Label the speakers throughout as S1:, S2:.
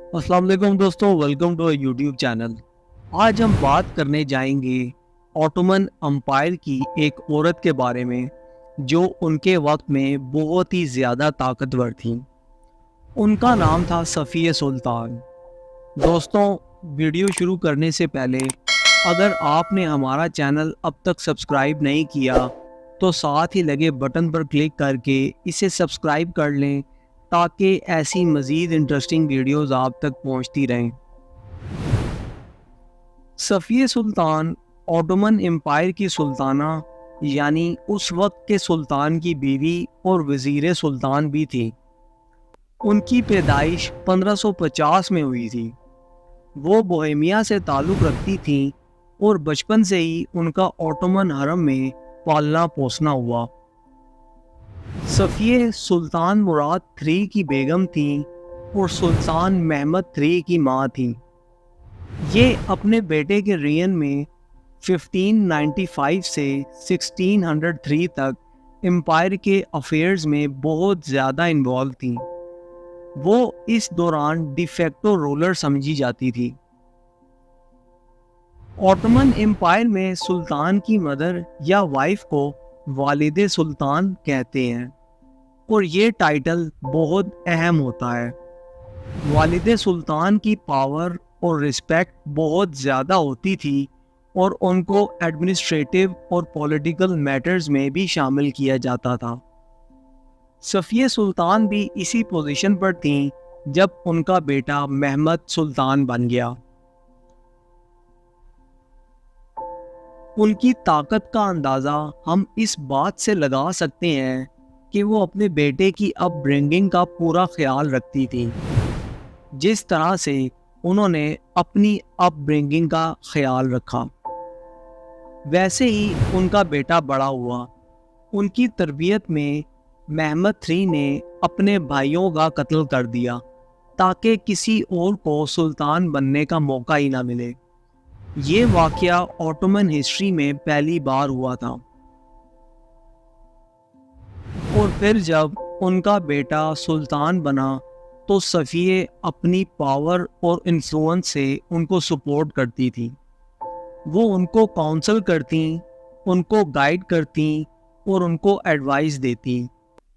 S1: अस्सलाम वालेकुम दोस्तों, वेलकम टू यूट्यूब चैनल। आज हम बात करने जाएंगे ऑटोमन अम्पायर की एक औरत के बारे में जो उनके वक्त में बहुत ही ज़्यादा ताकतवर थी। उनका नाम था सफ़िया सुल्तान। दोस्तों, वीडियो शुरू करने से पहले अगर आपने हमारा चैनल अब तक सब्सक्राइब नहीं किया तो साथ ही लगे बटन पर क्लिक करके इसे सब्सक्राइब कर लें ताकि ऐसी मज़ीद इंटरेस्टिंग वीडियोस आप तक पहुंचती रहें। सफ़िया सुल्तान ऑटोमन एम्पायर की सुल्ताना यानी उस वक्त के सुल्तान की बीवी और वज़ीर सुल्तान भी थी। उनकी पैदाइश 1550 में हुई थी। वो बोहेमिया से ताल्लुक़ रखती थीं और बचपन से ही उनका ऑटोमन हरम में पालना पोसना हुआ। सफ़िया सुल्तान मुराद III की बेगम थीं और सुल्तान महमद III की माँ थीं। ये अपने बेटे के रियन में 1595 से 1603 तक एम्पायर के अफेयर्स में बहुत ज़्यादा इन्वॉल्व थीं। वो इस दौरान डिफेक्टो रूलर समझी जाती थी। ऑटोमन एम्पायर में सुल्तान की मदर या वाइफ को वालिद सुल्तान कहते हैं और ये टाइटल बहुत अहम होता है। वालिद सुल्तान की पावर और रिस्पेक्ट बहुत ज़्यादा होती थी और उनको एडमिनिस्ट्रेटिव और पॉलिटिकल मैटर्स में भी शामिल किया जाता था। सफ़िया सुल्तान भी इसी पोजीशन पर थीं जब उनका बेटा महमद सुल्तान बन गया। उनकी ताकत का अंदाज़ा हम इस बात से लगा सकते हैं कि वो अपने बेटे की अपब्रिंगिंग का पूरा ख्याल रखती थी। जिस तरह से उन्होंने अपनी अपब्रिंगिंग का ख्याल रखा वैसे ही उनका बेटा बड़ा हुआ। उनकी तरबियत में महमद III ने अपने भाइयों का कत्ल कर दिया ताकि किसी और को सुल्तान बनने का मौका ही ना मिले। ये वाक़या ऑटोमन हिस्ट्री में पहली बार हुआ था। और फिर जब उनका बेटा सुल्तान बना तो सफ़िया अपनी पावर और इन्फ्लुएंस से उनको सपोर्ट करती थी। वो उनको काउंसल करती, उनको गाइड करती और उनको एडवाइस देती।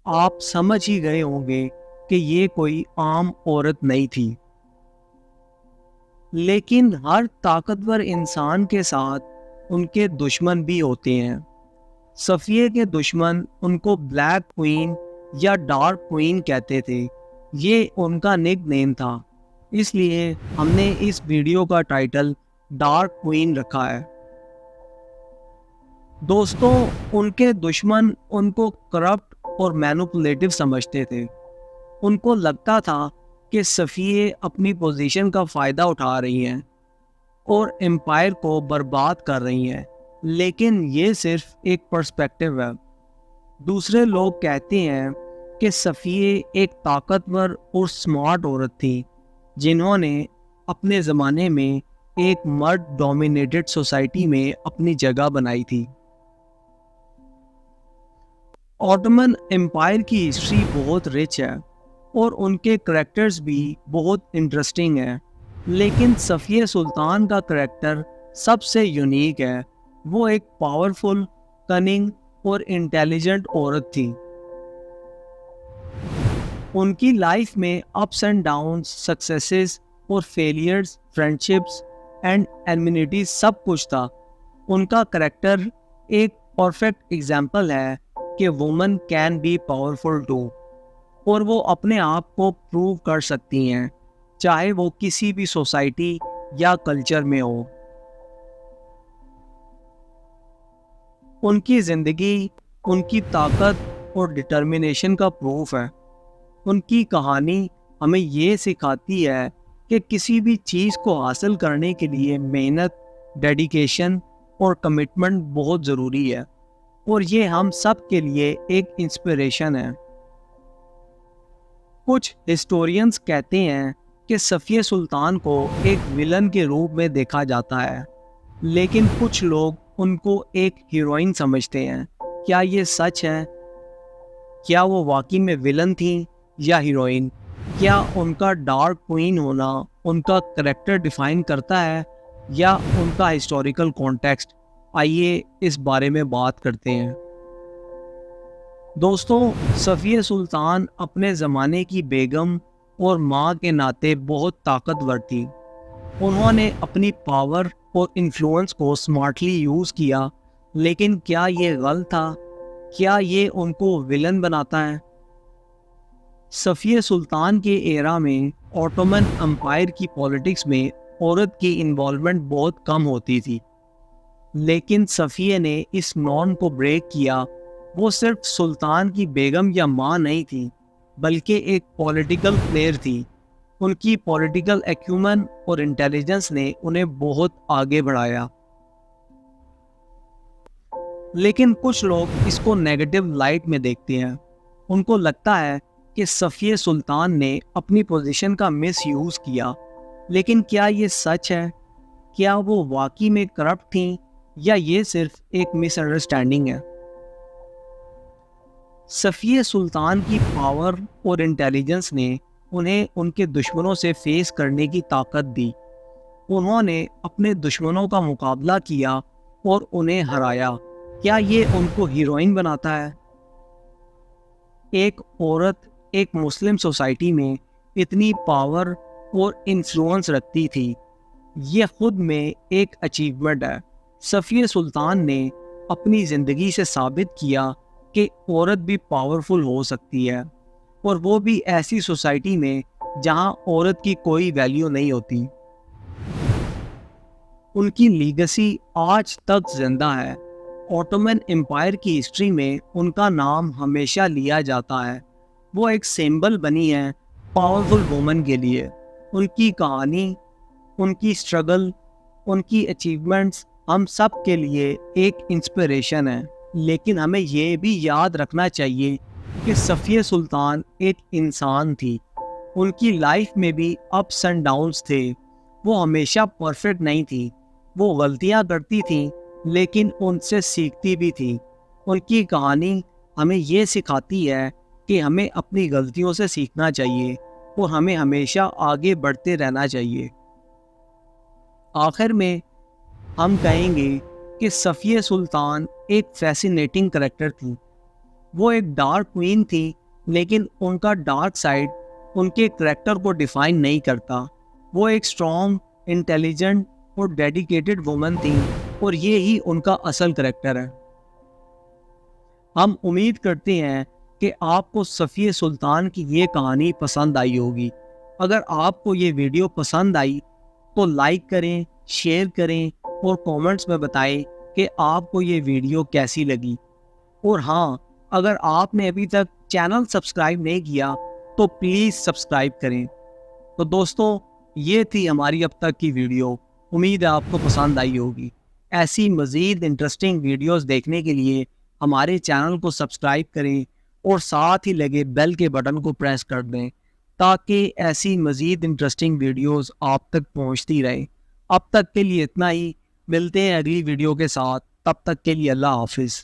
S1: आप समझ ही गए होंगे कि ये कोई आम औरत नहीं थी। लेकिन हर ताकतवर इंसान के साथ उनके दुश्मन भी होते हैं। सफ़िया के दुश्मन उनको ब्लैक क्वीन या डार्क क्वीन कहते थे। ये उनका निक नेम था, इसलिए हमने इस वीडियो का टाइटल डार्क क्वीन रखा है। दोस्तों, उनके दुश्मन उनको करप्ट और मैनिपुलेटिव समझते थे। उनको लगता था कि सफ़िया अपनी पोजीशन का फ़ायदा उठा रही हैं और एम्पायर को बर्बाद कर रही हैं, लेकिन ये सिर्फ एक पर्सपेक्टिव है। दूसरे लोग कहते हैं कि सफ़िया एक ताकतवर और स्मार्ट औरत थी जिन्होंने अपने ज़माने में एक मर्द डोमिनेटेड सोसाइटी में अपनी जगह बनाई थी। ऑटोमन एम्पायर की हिस्ट्री बहुत रिच है और उनके करैक्टर्स भी बहुत इंटरेस्टिंग हैं, लेकिन सफ़िया सुल्तान का करैक्टर सबसे यूनिक है। वो एक पावरफुल, कनिंग और इंटेलिजेंट औरत थी। उनकी लाइफ में अप्स एंड डाउन्स, सक्सेसेस और फेलियर्स, फ्रेंडशिप्स एंड एनमिनिटीज सब कुछ था। उनका करैक्टर एक परफेक्ट एग्जाम्पल है कि woman can be powerful too, और वो अपने आप को प्रूव कर सकती हैं चाहे वो किसी भी सोसाइटी या कल्चर में हो। उनकी ज़िंदगी उनकी ताकत और डिटर्मिनेशन का प्रूफ है। उनकी कहानी हमें ये सिखाती है कि किसी भी चीज़ को हासिल करने के लिए मेहनत, डेडिकेशन और कमिटमेंट बहुत ज़रूरी है, और ये हम सब के लिए एक इंस्पिरेशन है। कुछ हिस्टोरियंस कहते हैं कि सफ़िया सुल्तान को एक विलन के रूप में देखा जाता है, लेकिन कुछ लोग उनको एक हीरोइन समझते हैं। क्या ये सच है? क्या वो वाकई में विलन थी या हीरोइन? کیا ان کا ڈارک کوئین ہونا ان کا کریکٹر ڈیفائن کرتا ہے یا ان کا ہسٹوریکل کانٹیکسٹ؟ آئیے اس بارے میں بات کرتے ہیں۔ دوستوں، صفیہ سلطان اپنے زمانے کی بیگم اور ماں کے ناطے بہت طاقتور تھی۔ انہوں نے اپنی پاور اور انفلوئنس کو سمارٹلی یوز کیا، لیکن کیا یہ غلط تھا؟ کیا یہ ان کو ولن بناتا ہے؟ صفیہ سلطان کے ایرا میں اوٹومن امپائر کی پولیٹکس میں عورت کی انوالومنٹ بہت کم ہوتی تھی، لیکن صفیہ نے اس نارم کو بریک کیا۔ وہ صرف سلطان کی بیگم یا ماں نہیں تھی، بلکہ ایک پولیٹیکل پلیئر تھی۔ ان کی پولیٹیکل ایکیومن اور انٹیلیجنس نے انہیں بہت آگے بڑھایا۔ لیکن کچھ لوگ اس کو نیگیٹو لائٹ میں دیکھتے ہیں۔ ان کو لگتا ہے کہ صفیہ سلطان نے اپنی پوزیشن کا مس یوز کیا، لیکن کیا یہ سچ ہے؟ کیا وہ واقعی میں کرپٹ تھیں یا یہ صرف ایک مس انڈرسٹینڈنگ ہے؟ صفیہ سلطان کی پاور اور انٹیلیجنس نے انہیں ان کے دشمنوں سے فیس کرنے کی طاقت دی۔ انہوں نے اپنے دشمنوں کا مقابلہ کیا اور انہیں ہرایا۔ کیا یہ ان کو ہیروئن بناتا ہے؟ ایک عورت ایک مسلم سوسائٹی میں اتنی پاور اور انفلوئنس رکھتی تھی، یہ خود میں ایک اچیومنٹ ہے۔ صفیہ سلطان نے اپنی زندگی سے ثابت کیا کہ عورت بھی پاورفل ہو سکتی ہے، اور وہ بھی ایسی سوسائٹی میں جہاں عورت کی کوئی ویلیو نہیں ہوتی۔ ان کی لیگسی آج تک زندہ ہے۔ اوٹومن امپائر کی ہسٹری میں ان کا نام ہمیشہ لیا جاتا ہے۔ وہ ایک سمبل بنی ہے پاورفل وومن کے لیے۔ ان کی کہانی، ان کی اسٹرگل، ان کی اچیومنٹس ہم سب کے لیے ایک انسپریشن ہے۔ لیکن ہمیں یہ بھی یاد رکھنا چاہیے کہ صفیہ سلطان ایک انسان تھی۔ ان کی لائف میں بھی اپس اینڈ ڈاؤنس تھے۔ وہ ہمیشہ پرفیکٹ نہیں تھی۔ وہ غلطیاں کرتی تھیں، لیکن ان سے سیکھتی بھی تھی۔ ان کی کہانی ہمیں یہ سکھاتی ہے کہ ہمیں اپنی غلطیوں سے سیکھنا چاہیے اور ہمیں ہمیشہ آگے بڑھتے رہنا چاہیے۔ آخر میں ہم کہیں گے کہ صفیہ سلطان ایک فیسینیٹنگ کریکٹر تھی۔ وہ ایک ڈارک کوئین تھی، لیکن ان کا ڈارک سائڈ ان کے کریکٹر کو ڈیفائن نہیں کرتا۔ وہ ایک اسٹرانگ، انٹیلیجنٹ اور ڈیڈیکیٹڈ وومن تھی، اور یہی ان کا اصل کریکٹر ہے۔ ہم امید کرتے ہیں کہ آپ کو صفیہ سلطان کی یہ کہانی پسند آئی ہوگی۔ اگر آپ کو یہ ویڈیو پسند آئی تو لائک کریں، شیئر کریں اور کامنٹس میں بتائیں کہ آپ کو یہ ویڈیو کیسی لگی۔ اور ہاں، اگر آپ نے ابھی تک چینل سبسکرائب نہیں کیا تو پلیز سبسکرائب کریں۔ تو دوستوں، یہ تھی ہماری اب تک کی ویڈیو۔ امید ہے آپ کو پسند آئی ہوگی۔ ایسی مزید انٹرسٹنگ ویڈیوز دیکھنے کے لیے ہمارے چینل کو سبسکرائب کریں اور ساتھ ہی لگے بیل کے بٹن کو پریس کر دیں تاکہ ایسی مزید انٹرسٹنگ ویڈیوز آپ تک پہنچتی رہیں۔ اب تک کے لیے اتنا ہی، ملتے ہیں اگلی ویڈیو کے ساتھ، تب تک کے لیے اللہ حافظ۔